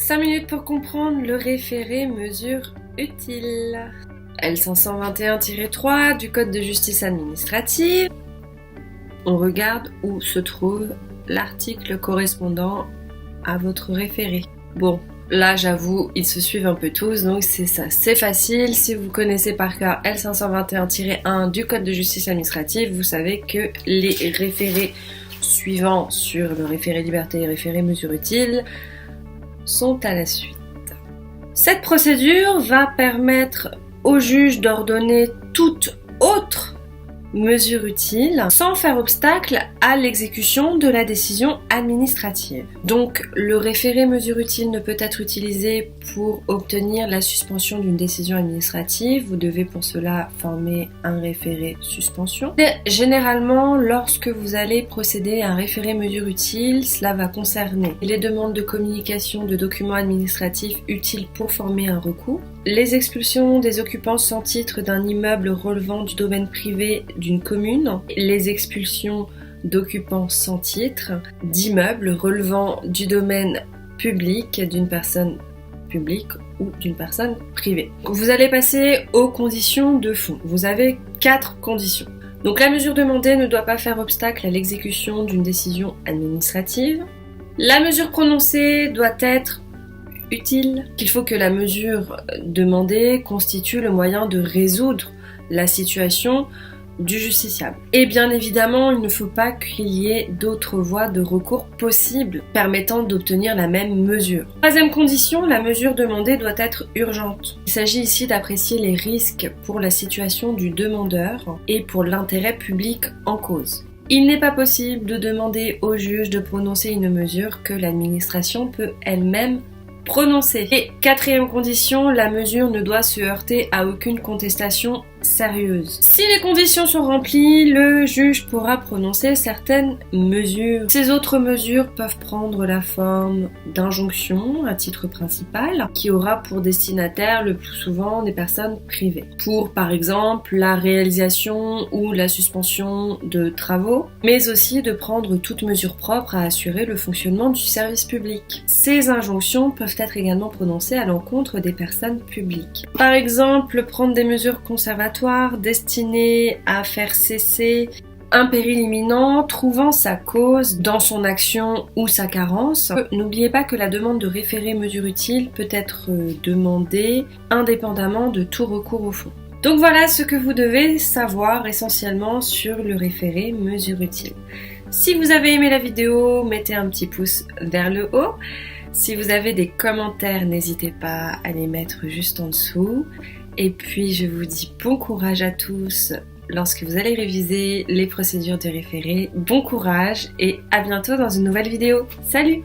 5 minutes pour comprendre le référé mesure utile. L521-3 du Code de justice administrative. On regarde où se trouve l'article correspondant à votre référé. Bon, là j'avoue, ils se suivent un peu tous, donc c'est ça, c'est facile. Si vous connaissez par cœur L521-1 du Code de justice administrative, vous savez que les référés suivants sur le référé liberté et référé mesure utile sont à la suite. Cette procédure va permettre au juge d'ordonner toute autre mesure utile sans faire obstacle à l'exécution de la décision administrative. Donc le référé mesure utile ne peut être utilisé pour obtenir la suspension d'une décision administrative. Vous devez pour cela former un référé suspension. Et généralement, lorsque vous allez procéder à un référé mesure utile, cela va concerner les demandes de communication de documents administratifs utiles pour former un recours, les expulsions des occupants sans titre d'un immeuble relevant du domaine privé d'une commune, les expulsions d'occupants sans titre d'immeubles relevant du domaine public d'une personne publique ou d'une personne privée. Vous allez passer aux conditions de fond. Vous avez 4 conditions. Donc la mesure demandée ne doit pas faire obstacle à l'exécution d'une décision administrative. La mesure prononcée doit être utile. Il faut que la mesure demandée constitue le moyen de résoudre la situation du justiciable. Et bien évidemment, il ne faut pas qu'il y ait d'autres voies de recours possibles permettant d'obtenir la même mesure. Troisième condition, la mesure demandée doit être urgente. Il s'agit ici d'apprécier les risques pour la situation du demandeur et pour l'intérêt public en cause. Il n'est pas possible de demander au juge de prononcer une mesure que l'administration peut elle-même prononcer. Et quatrième condition, la mesure ne doit se heurter à aucune contestation sérieuse. Si les conditions sont remplies, le juge pourra prononcer certaines mesures. Ces autres mesures peuvent prendre la forme d'injonction à titre principal, qui aura pour destinataire le plus souvent des personnes privées. Pour par exemple la réalisation ou la suspension de travaux, mais aussi de prendre toute mesure propre à assurer le fonctionnement du service public. Ces injonctions peuvent être également prononcées à l'encontre des personnes publiques. Par exemple, prendre des mesures conservatoires destinées à faire cesser un péril imminent trouvant sa cause dans son action ou sa carence. N'oubliez pas que la demande de référé mesure utile peut être demandée indépendamment de tout recours au fond. Donc voilà ce que vous devez savoir essentiellement sur le référé mesure utile. Si vous avez aimé la vidéo, mettez un petit pouce vers le haut. Si vous avez des commentaires, n'hésitez pas à les mettre juste en dessous. Et puis je vous dis bon courage à tous lorsque vous allez réviser les procédures de référé. Bon courage et à bientôt dans une nouvelle vidéo. Salut!